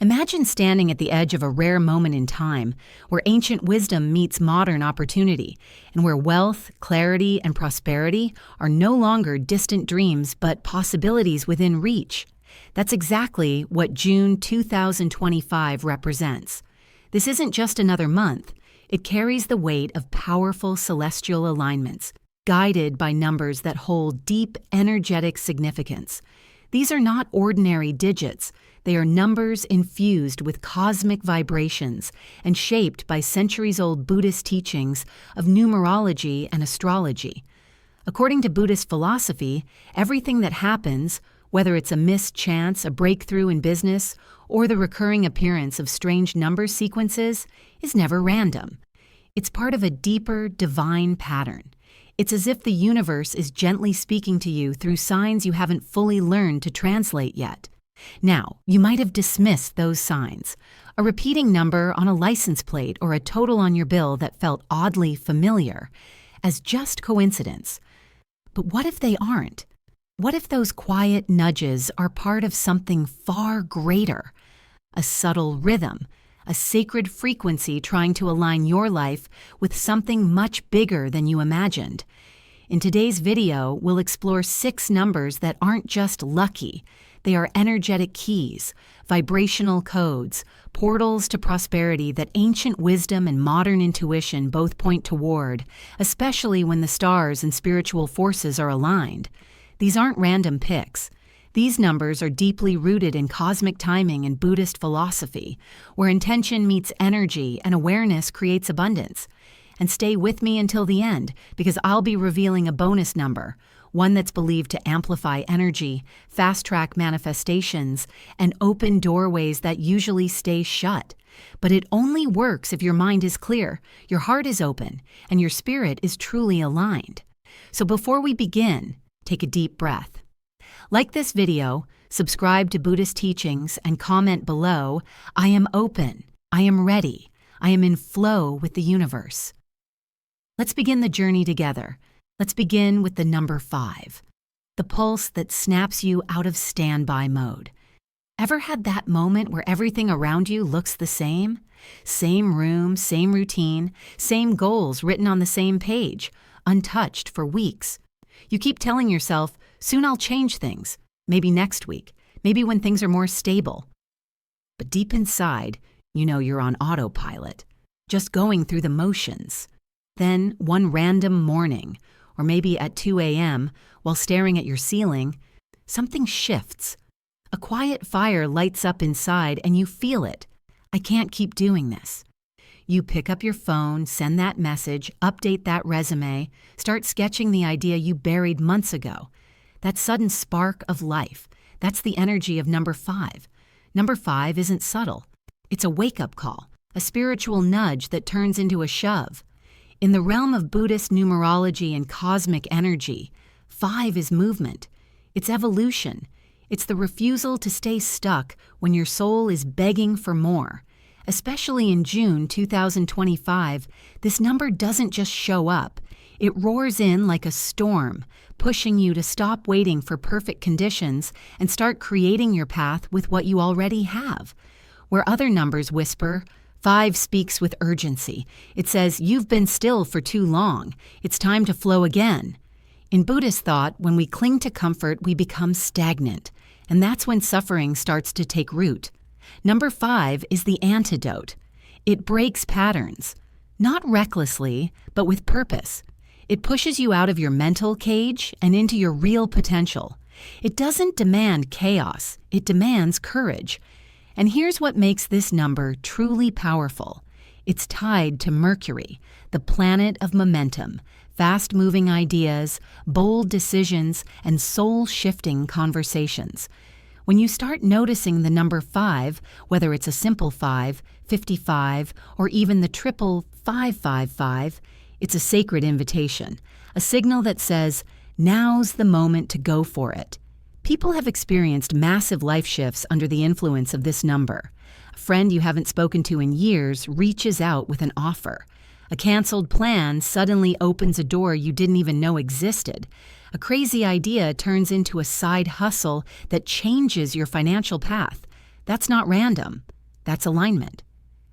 Imagine standing at the edge of a rare moment in time where ancient wisdom meets modern opportunity, and where wealth, clarity, and prosperity are no longer distant dreams but possibilities within reach. That's exactly what June 2025 represents. This isn't just another month. It carries the weight of powerful celestial alignments, guided by numbers that hold deep energetic significance. These are not ordinary digits. They are numbers infused with cosmic vibrations and shaped by centuries-old Buddhist teachings of numerology and astrology. According to Buddhist philosophy, everything that happens, whether it's a missed chance, a breakthrough in business, or the recurring appearance of strange number sequences, is never random. It's part of a deeper, divine pattern. It's as if the universe is gently speaking to you through signs you haven't fully learned to translate yet. Now, you might have dismissed those signs. A repeating number on a license plate or a total on your bill that felt oddly familiar as just coincidence. But what if they aren't? What if those quiet nudges are part of something far greater? A subtle rhythm, a sacred frequency trying to align your life with something much bigger than you imagined. In today's video, we'll explore 6 numbers that aren't just lucky. They are energetic keys, vibrational codes, portals to prosperity that ancient wisdom and modern intuition both point toward, especially when the stars and spiritual forces are aligned. These aren't random picks. These numbers are deeply rooted in cosmic timing and Buddhist philosophy, where intention meets energy and awareness creates abundance. And stay with me until the end, because I'll be revealing a bonus number, one that's believed to amplify energy, fast-track manifestations, and open doorways that usually stay shut. But it only works if your mind is clear, your heart is open, and your spirit is truly aligned. So before we begin, take a deep breath. Like this video, subscribe to Buddhist teachings, and comment below, "I am open, I am ready, I am in flow with the universe." Let's begin the journey together. Let's begin with the number 5, the pulse that snaps you out of standby mode. Ever had that moment where everything around you looks the same? Same room, same routine, same goals written on the same page, untouched for weeks. You keep telling yourself, soon I'll change things, maybe next week, maybe when things are more stable. But deep inside, you know you're on autopilot, just going through the motions. Then, one random morning, or maybe at 2 a.m., while staring at your ceiling, something shifts. A quiet fire lights up inside and you feel it. I can't keep doing this. You pick up your phone, send that message, update that resume, start sketching the idea you buried months ago. That sudden spark of life, that's the energy of number 5. Number 5 isn't subtle. It's a wake-up call, a spiritual nudge that turns into a shove. In the realm of Buddhist numerology and cosmic energy, 5 is movement. It's evolution. It's the refusal to stay stuck when your soul is begging for more. Especially in June 2025, this number doesn't just show up. It roars in like a storm, pushing you to stop waiting for perfect conditions and start creating your path with what you already have. Where other numbers whisper, 5 speaks with urgency. It says, you've been still for too long. It's time to flow again. In Buddhist thought, when we cling to comfort, we become stagnant, and that's when suffering starts to take root. Number 5 is the antidote. It breaks patterns, not recklessly, but with purpose. It pushes you out of your mental cage and into your real potential. It doesn't demand chaos, it demands courage. And here's what makes this number truly powerful. It's tied to Mercury, the planet of momentum, fast-moving ideas, bold decisions, and soul-shifting conversations. When you start noticing the number 5, whether it's a simple 5, 55, or even the triple 555, it's a sacred invitation, a signal that says, now's the moment to go for it. People have experienced massive life shifts under the influence of this number. A friend you haven't spoken to in years reaches out with an offer. A canceled plan suddenly opens a door you didn't even know existed. A crazy idea turns into a side hustle that changes your financial path. That's not random. That's alignment.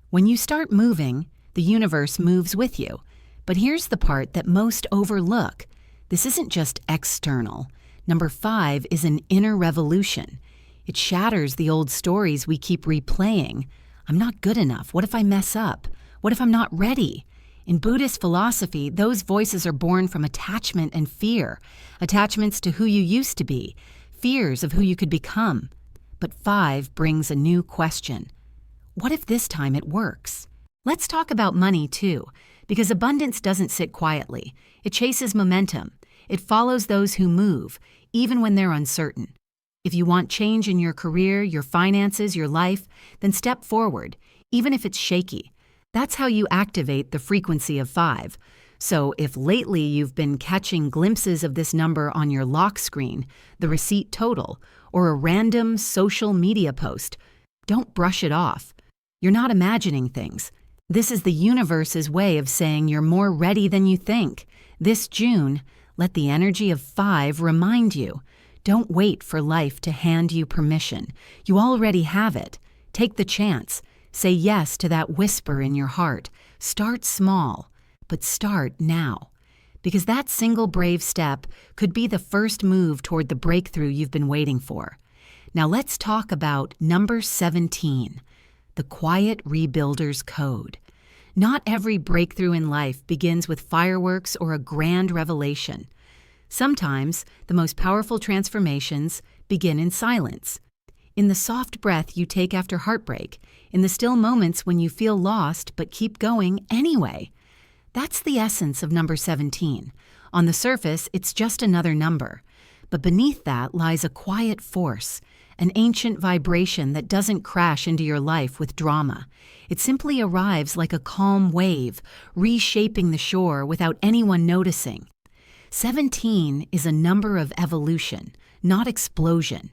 When you start moving, the universe moves with you. But here's the part that most overlook. This isn't just external. Number 5 is an inner revolution. It shatters the old stories we keep replaying. I'm not good enough. What if I mess up? What if I'm not ready? In Buddhist philosophy, those voices are born from attachment and fear. Attachments to who you used to be, fears of who you could become. But 5 brings a new question. What if this time it works? Let's talk about money too, because abundance doesn't sit quietly. It chases momentum. It follows those who move, even when they're uncertain. If you want change in your career, your finances, your life, then step forward, even if it's shaky. That's how you activate the frequency of 5. So if lately you've been catching glimpses of this number on your lock screen, the receipt total, or a random social media post, don't brush it off. You're not imagining things. This is the universe's way of saying you're more ready than you think. This June, let the energy of 5 remind you. Don't wait for life to hand you permission. You already have it. Take the chance. Say yes to that whisper in your heart. Start small, but start now. Because that single brave step could be the first move toward the breakthrough you've been waiting for. Now let's talk about number 17, the quiet rebuilder's code. Not every breakthrough in life begins with fireworks or a grand revelation. Sometimes the most powerful transformations begin in silence. In the soft breath you take after heartbreak, in the still moments when you feel lost but keep going anyway. That's the essence of number 17. On the surface, it's just another number. But beneath that lies a quiet force, an ancient vibration that doesn't crash into your life with drama. It simply arrives like a calm wave, reshaping the shore without anyone noticing. 17 is a number of evolution, not explosion.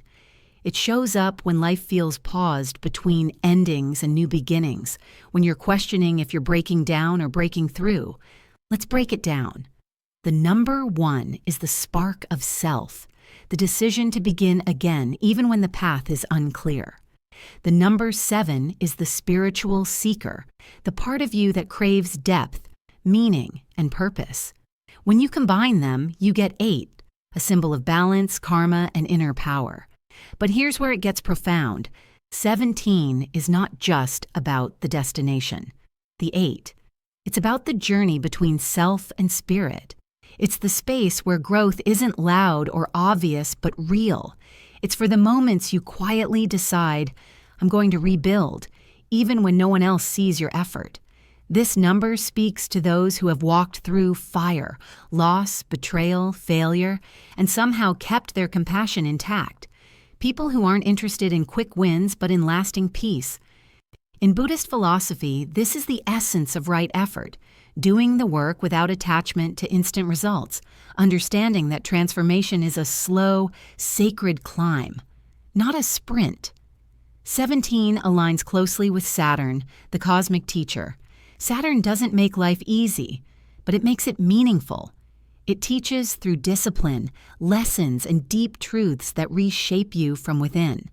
It shows up when life feels paused between endings and new beginnings, when you're questioning if you're breaking down or breaking through. Let's break it down. The number 1 is the spark of self, the decision to begin again even when the path is unclear. The number 7 is the spiritual seeker, the part of you that craves depth, meaning, and purpose. When you combine them, you get 8, a symbol of balance, karma, and inner power. But here's where it gets profound. 17 is not just about the destination, the 8. It's about the journey between self and spirit. It's the space where growth isn't loud or obvious but real. It's for the moments you quietly decide, I'm going to rebuild, even when no one else sees your effort. This number speaks to those who have walked through fire, loss, betrayal, failure, and somehow kept their compassion intact. People who aren't interested in quick wins but in lasting peace. In Buddhist philosophy, this is the essence of right effort, doing the work without attachment to instant results, understanding that transformation is a slow, sacred climb, not a sprint. 17 aligns closely with Saturn, the cosmic teacher. Saturn doesn't make life easy, but it makes it meaningful. It teaches through discipline, lessons, and deep truths that reshape you from within.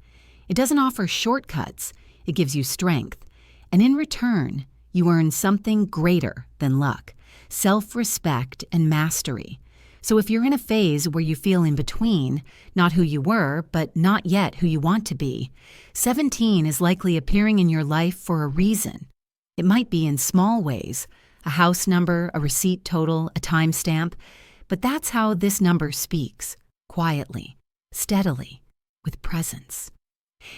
It doesn't offer shortcuts, it gives you strength. And in return, you earn something greater than luck, self-respect and mastery. So if you're in a phase where you feel in between, not who you were, but not yet who you want to be, 17 is likely appearing in your life for a reason. It might be in small ways, a house number, a receipt total, a timestamp, but that's how this number speaks, quietly, steadily, with presence.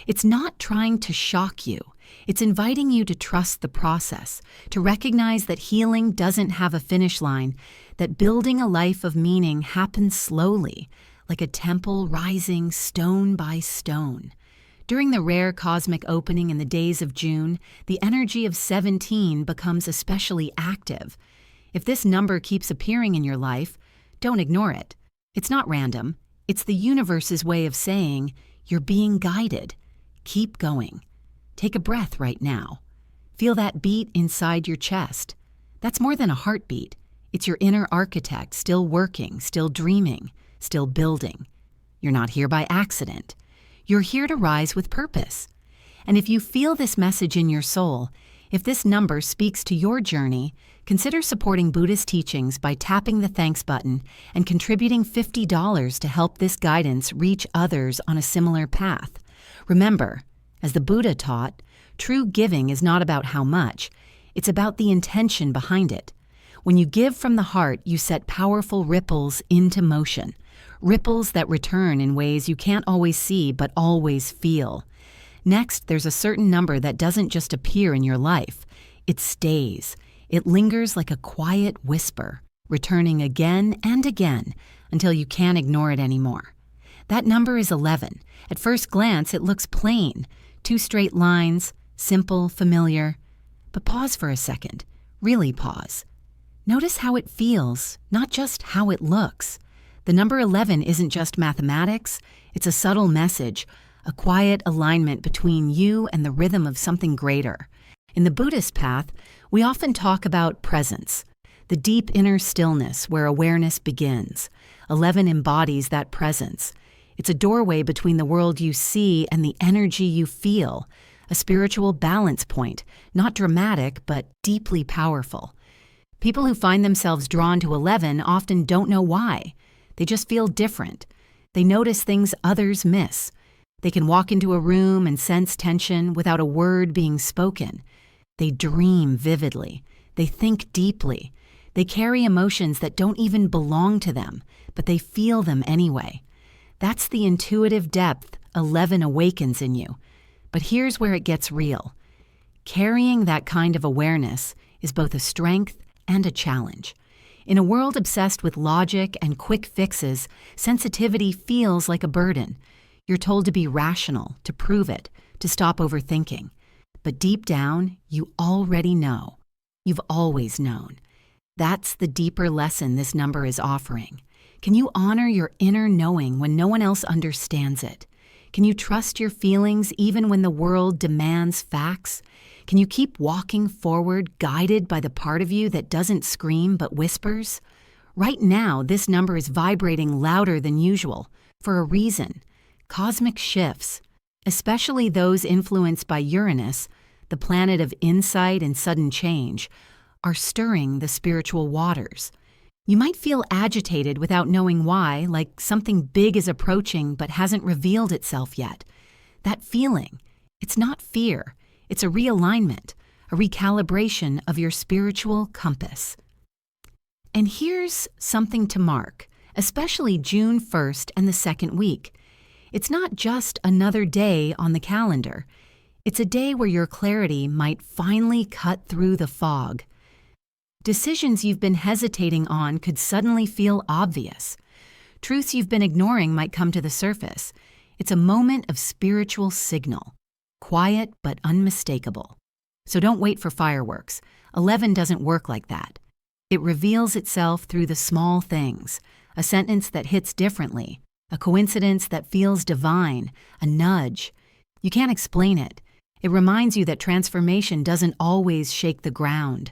It's not trying to shock you. It's inviting you to trust the process, to recognize that healing doesn't have a finish line, that building a life of meaning happens slowly, like a temple rising stone by stone. During the rare cosmic opening in the days of June, the energy of 17 becomes especially active. If this number keeps appearing in your life, don't ignore it. It's not random. It's the universe's way of saying, you're being guided. Keep going. Take a breath right now. Feel that beat inside your chest. That's more than a heartbeat. It's your inner architect still working, still dreaming, still building. You're not here by accident. You're here to rise with purpose. And if you feel this message in your soul, if this number speaks to your journey, consider supporting Buddhist teachings by tapping the thanks button and contributing $50 to help this guidance reach others on a similar path. Remember, as the Buddha taught, true giving is not about how much, it's about the intention behind it. When you give from the heart, you set powerful ripples into motion, ripples that return in ways you can't always see but always feel. Next, there's a certain number that doesn't just appear in your life. It stays. It lingers like a quiet whisper, returning again and again until you can't ignore it anymore. That number is 11. At first glance, it looks plain. 2 straight lines, simple, familiar. But pause for a second. Really pause. Notice how it feels, not just how it looks. The number 11 isn't just mathematics. It's a subtle message, a quiet alignment between you and the rhythm of something greater. In the Buddhist path, we often talk about presence, the deep inner stillness where awareness begins. 11 embodies that presence. It's a doorway between the world you see and the energy you feel, a spiritual balance point, not dramatic but deeply powerful. People who find themselves drawn to 11 often don't know why. They just feel different. They notice things others miss. They can walk into a room and sense tension without a word being spoken. They dream vividly. They think deeply. They carry emotions that don't even belong to them, but they feel them anyway. That's the intuitive depth 11 awakens in you. But here's where it gets real. Carrying that kind of awareness is both a strength and a challenge. In a world obsessed with logic and quick fixes, sensitivity feels like a burden. You're told to be rational, to prove it, to stop overthinking. But deep down, you already know. You've always known. That's the deeper lesson this number is offering. Can you honor your inner knowing when no one else understands it? Can you trust your feelings even when the world demands facts? Can you keep walking forward, guided by the part of you that doesn't scream but whispers? Right now, this number is vibrating louder than usual, for a reason. Cosmic shifts, especially those influenced by Uranus, the planet of insight and sudden change, are stirring the spiritual waters. You might feel agitated without knowing why, like something big is approaching but hasn't revealed itself yet. That feeling, it's not fear, it's a realignment, a recalibration of your spiritual compass. And here's something to mark, especially June 1st and the second week. It's not just another day on the calendar. It's a day where your clarity might finally cut through the fog. Decisions you've been hesitating on could suddenly feel obvious. Truths you've been ignoring might come to the surface. It's a moment of spiritual signal, quiet but unmistakable. So don't wait for fireworks. 11 doesn't work like that. It reveals itself through the small things, a sentence that hits differently, a coincidence that feels divine, a nudge. You can't explain it. It reminds you that transformation doesn't always shake the ground.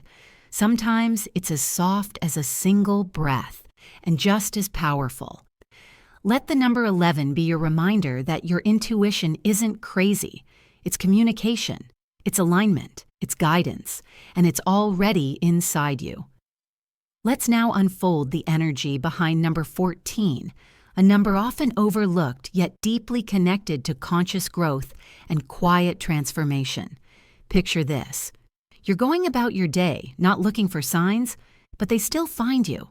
Sometimes it's as soft as a single breath and just as powerful. Let the number 11 be your reminder that your intuition isn't crazy. It's communication, it's alignment, it's guidance, and it's already inside you. Let's now unfold the energy behind number 14, a number often overlooked yet deeply connected to conscious growth and quiet transformation. Picture this. You're going about your day, not looking for signs, but they still find you.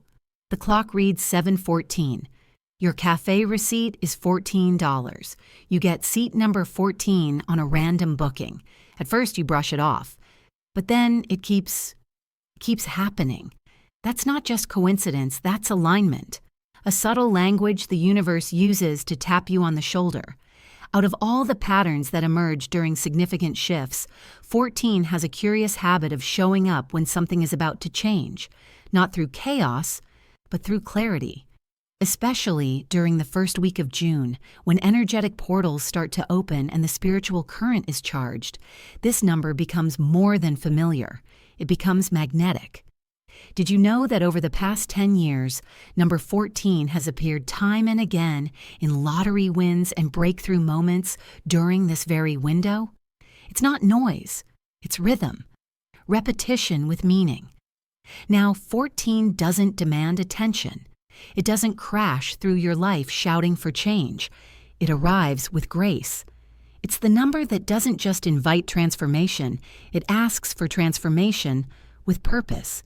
The clock reads 7:14. Your cafe receipt is $14. You get seat number 14 on a random booking. At first you brush it off, but then it keeps happening. That's not just coincidence, that's alignment. A subtle language the universe uses to tap you on the shoulder. Out of all the patterns that emerge during significant shifts, 14 has a curious habit of showing up when something is about to change, not through chaos, but through clarity. Especially during the first week of June, when energetic portals start to open and the spiritual current is charged, this number becomes more than familiar. It becomes magnetic. Did you know that over the past 10 years, number 14 has appeared time and again in lottery wins and breakthrough moments during this very window? It's not noise, it's rhythm, repetition with meaning. Now, 14 doesn't demand attention. It doesn't crash through your life shouting for change. It arrives with grace. It's the number that doesn't just invite transformation, it asks for transformation with purpose.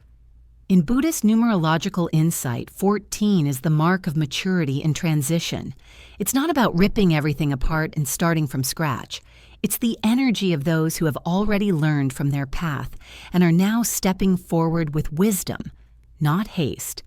In Buddhist numerological insight, 14 is the mark of maturity and transition. It's not about ripping everything apart and starting from scratch. It's the energy of those who have already learned from their path and are now stepping forward with wisdom, not haste.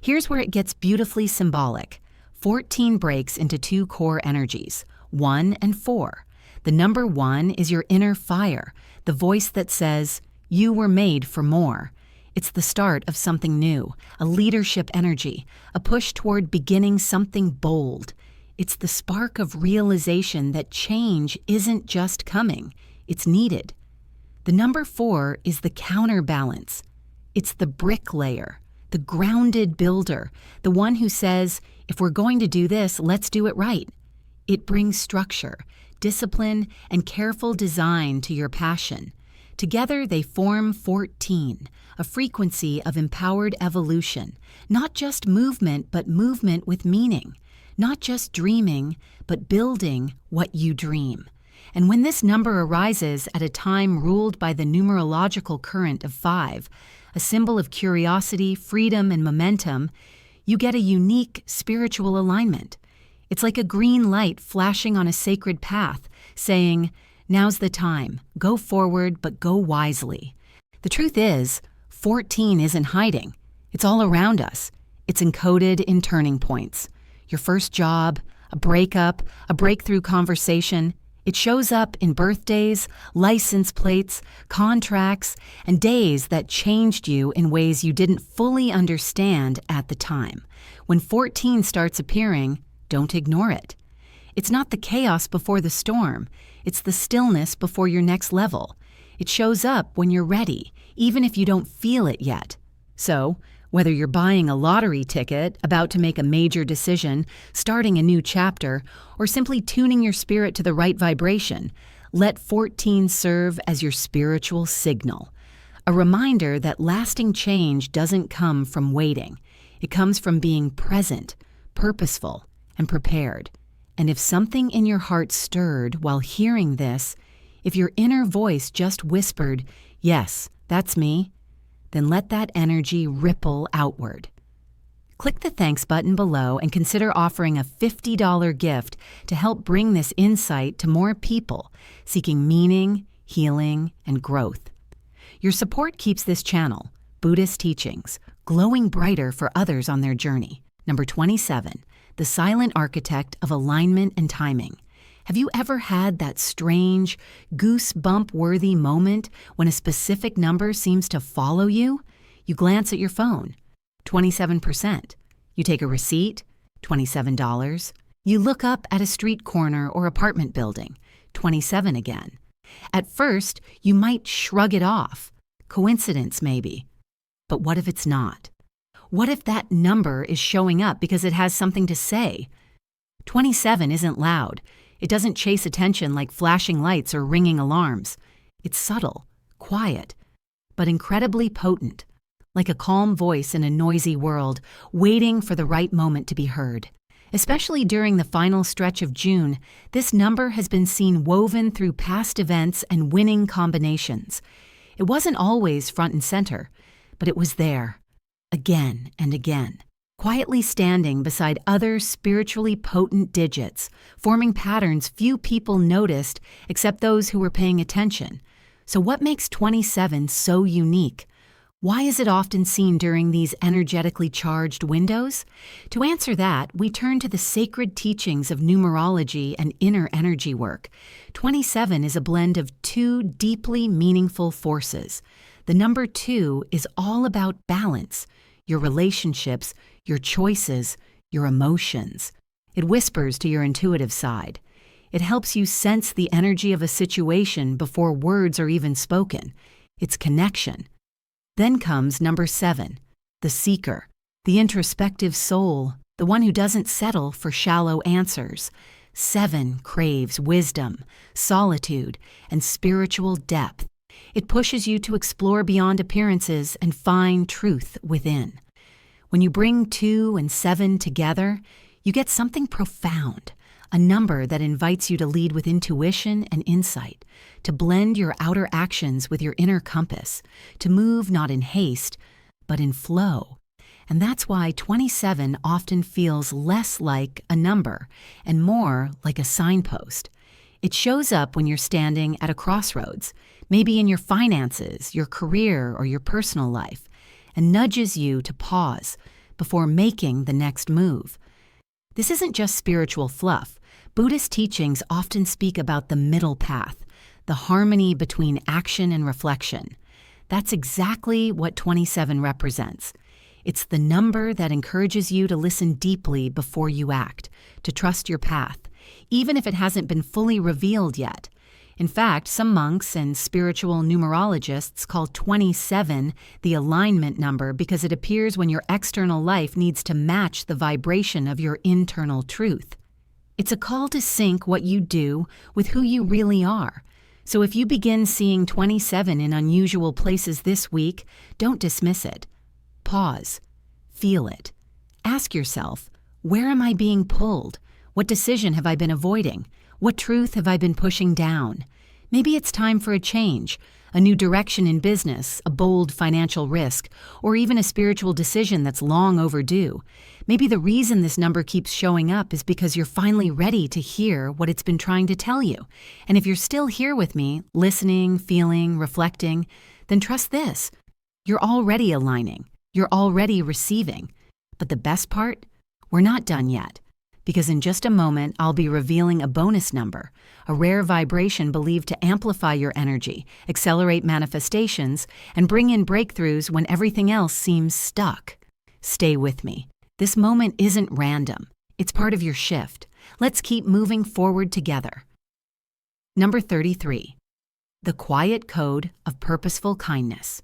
Here's where it gets beautifully symbolic. 14 breaks into two core energies, 1 and 4. The number 1 is your inner fire, the voice that says, "You were made for more." It's the start of something new, a leadership energy, a push toward beginning something bold. It's the spark of realization that change isn't just coming, it's needed. The number 4 is the counterbalance. It's the bricklayer, the grounded builder, the one who says, if we're going to do this, let's do it right. It brings structure, discipline, and careful design to your passion. Together they form 14, a frequency of empowered evolution, not just movement, but movement with meaning, not just dreaming, but building what you dream. And when this number arises at a time ruled by the numerological current of 5, a symbol of curiosity, freedom, and momentum, you get a unique spiritual alignment. It's like a green light flashing on a sacred path, saying, now's the time, go forward, but go wisely. The truth is, 14 isn't hiding. It's all around us. It's encoded in turning points. Your first job, a breakup, a breakthrough conversation. It shows up in birthdays, license plates, contracts, and days that changed you in ways you didn't fully understand at the time. When 14 starts appearing, don't ignore it. It's not the chaos before the storm. It's the stillness before your next level. It shows up when you're ready, even if you don't feel it yet. So, whether you're buying a lottery ticket, about to make a major decision, starting a new chapter, or simply tuning your spirit to the right vibration, let 14 serve as your spiritual signal. A reminder that lasting change doesn't come from waiting. It comes from being present, purposeful, and prepared. And if something in your heart stirred while hearing this, if your inner voice just whispered, "Yes, that's me," then let that energy ripple outward. Click the thanks button below and consider offering a $50 gift to help bring this insight to more people seeking meaning, healing, and growth. Your support keeps this channel, Buddhist Teachings, glowing brighter for others on their journey. Number 27, the silent architect of alignment and timing. Have you ever had that strange, goosebump-worthy moment when a specific number seems to follow you? You glance at your phone, 27%. You take a receipt, $27. You look up at a street corner or apartment building, 27 again. At first, you might shrug it off. Coincidence, maybe. But what if it's not? What if that number is showing up because it has something to say? 27 isn't loud. It doesn't chase attention like flashing lights or ringing alarms. It's subtle, quiet, but incredibly potent, like a calm voice in a noisy world, waiting for the right moment to be heard. Especially during the final stretch of June, this number has been seen woven through past events and winning combinations. It wasn't always front and center, but it was there, again and again, quietly standing beside other spiritually potent digits, forming patterns few people noticed except those who were paying attention. So what makes 27 so unique? Why is it often seen during these energetically charged windows? To answer that, we turn to the sacred teachings of numerology and inner energy work. 27 is a blend of two deeply meaningful forces. The number 2 is all about balance, your relationships, your choices, your emotions. It whispers to your intuitive side. It helps you sense the energy of a situation before words are even spoken. It's connection. Then comes number 7, the seeker, the introspective soul, the one who doesn't settle for shallow answers. 7 craves wisdom, solitude, and spiritual depth. It pushes you to explore beyond appearances and find truth within. When you bring 2 and 7 together, you get something profound, a number that invites you to lead with intuition and insight, to blend your outer actions with your inner compass, to move not in haste, but in flow. And that's why 27 often feels less like a number and more like a signpost. It shows up when you're standing at a crossroads, maybe in your finances, your career, or your personal life, and nudges you to pause before making the next move. This isn't just spiritual fluff. Buddhist teachings often speak about the middle path, the harmony between action and reflection. That's exactly what 27 represents. It's the number that encourages you to listen deeply before you act, to trust your path, even if it hasn't been fully revealed yet. In fact, some monks and spiritual numerologists call 27 the alignment number because it appears when your external life needs to match the vibration of your internal truth. It's a call to sync what you do with who you really are. So if you begin seeing 27 in unusual places this week, don't dismiss it. Pause. Feel it. Ask yourself, where am I being pulled? What decision have I been avoiding? What truth have I been pushing down? Maybe it's time for a change, a new direction in business, a bold financial risk, or even a spiritual decision that's long overdue. Maybe the reason this number keeps showing up is because you're finally ready to hear what it's been trying to tell you. And if you're still here with me, listening, feeling, reflecting, then trust this. You're already aligning. You're already receiving. But the best part? We're not done yet. Because in just a moment, I'll be revealing a bonus number, a rare vibration believed to amplify your energy, accelerate manifestations, and bring in breakthroughs when everything else seems stuck. Stay with me. This moment isn't random. It's part of your shift. Let's keep moving forward together. Number 33. The quiet code of purposeful kindness.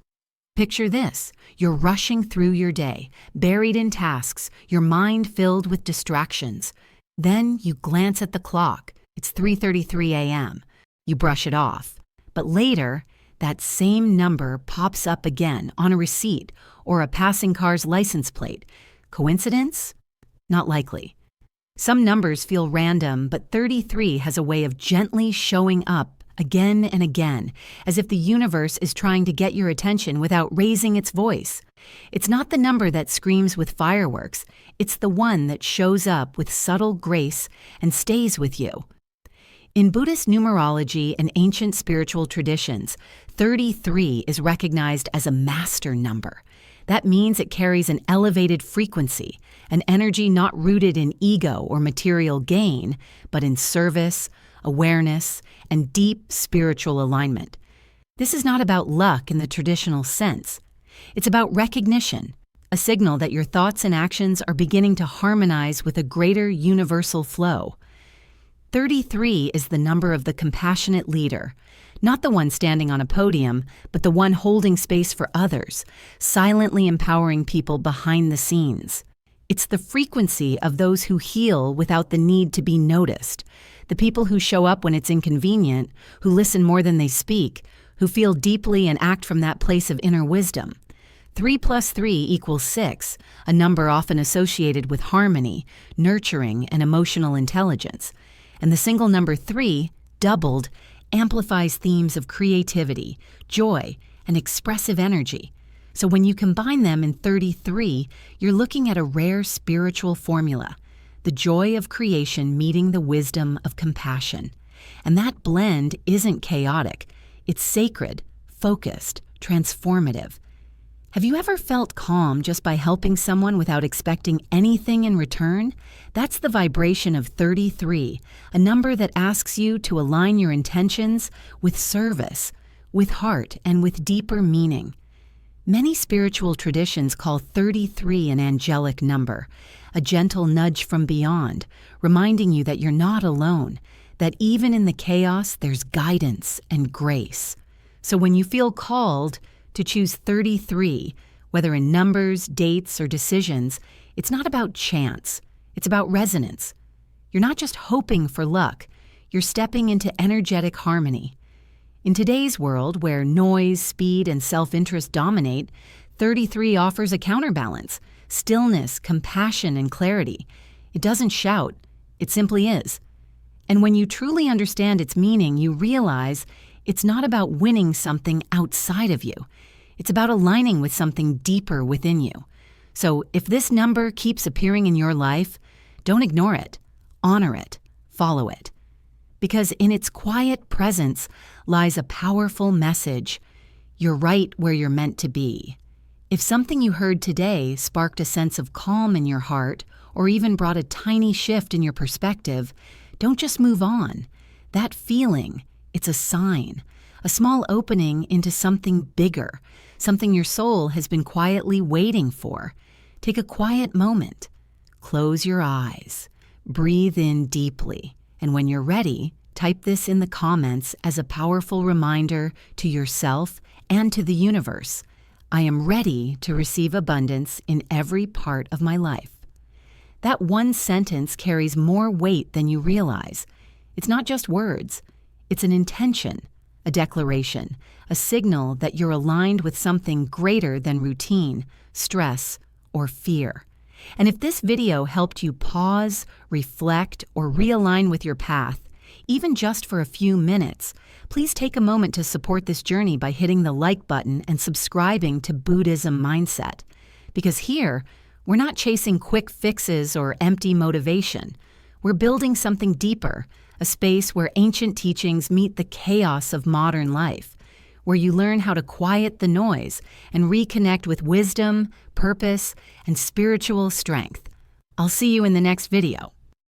Picture this. You're rushing through your day, buried in tasks, your mind filled with distractions. Then you glance at the clock. It's 3:33 a.m. You brush it off. But later, that same number pops up again on a receipt or a passing car's license plate. Coincidence? Not likely. Some numbers feel random, but 33 has a way of gently showing up again and again, as if the universe is trying to get your attention without raising its voice. It's not the number that screams with fireworks. It's the one that shows up with subtle grace and stays with you. In Buddhist numerology and ancient spiritual traditions, 33 is recognized as a master number. That means it carries an elevated frequency, an energy not rooted in ego or material gain, but in service, awareness, and deep spiritual alignment. This is not about luck in the traditional sense. It's about recognition, a signal that your thoughts and actions are beginning to harmonize with a greater universal flow. 33 is the number of the compassionate leader, not the one standing on a podium, but the one holding space for others, silently empowering people behind the scenes. It's the frequency of those who heal without the need to be noticed, the people who show up when it's inconvenient, who listen more than they speak, who feel deeply and act from that place of inner wisdom. 3 + 3 = 6, a number often associated with harmony, nurturing, and emotional intelligence. And the single number 3, doubled, amplifies themes of creativity, joy, and expressive energy. So when you combine them in 33, you're looking at a rare spiritual formula, the joy of creation meeting the wisdom of compassion. And that blend isn't chaotic. It's sacred, focused, transformative. Have you ever felt calm just by helping someone without expecting anything in return? That's the vibration of 33, a number that asks you to align your intentions with service, with heart, and with deeper meaning. Many spiritual traditions call 33 an angelic number, a gentle nudge from beyond, reminding you that you're not alone, that even in the chaos, there's guidance and grace. So when you feel called to choose 33, whether in numbers, dates, or decisions, it's not about chance. It's about resonance. You're not just hoping for luck, you're stepping into energetic harmony. In today's world, where noise, speed, and self-interest dominate, 33 offers a counterbalance: stillness, compassion, and clarity. It doesn't shout, it simply is. And when you truly understand its meaning, you realize it's not about winning something outside of you. It's about aligning with something deeper within you. So if this number keeps appearing in your life, don't ignore it. Honor it. Follow it. Because in its quiet presence lies a powerful message. You're right where you're meant to be. If something you heard today sparked a sense of calm in your heart, or even brought a tiny shift in your perspective, don't just move on. That feeling, it's a sign, a small opening into something bigger, something your soul has been quietly waiting for. Take a quiet moment. Close your eyes. Breathe in deeply. And when you're ready, type this in the comments as a powerful reminder to yourself and to the universe. I am ready to receive abundance in every part of my life. That one sentence carries more weight than you realize. It's not just words. It's an intention, a declaration, a signal that you're aligned with something greater than routine, stress, or fear. And if this video helped you pause, reflect, or realign with your path, even just for a few minutes, please take a moment to support this journey by hitting the like button and subscribing to Buddhism Mindset. Because here, we're not chasing quick fixes or empty motivation. We're building something deeper, a space where ancient teachings meet the chaos of modern life, where you learn how to quiet the noise and reconnect with wisdom, purpose, and spiritual strength. I'll see you in the next video.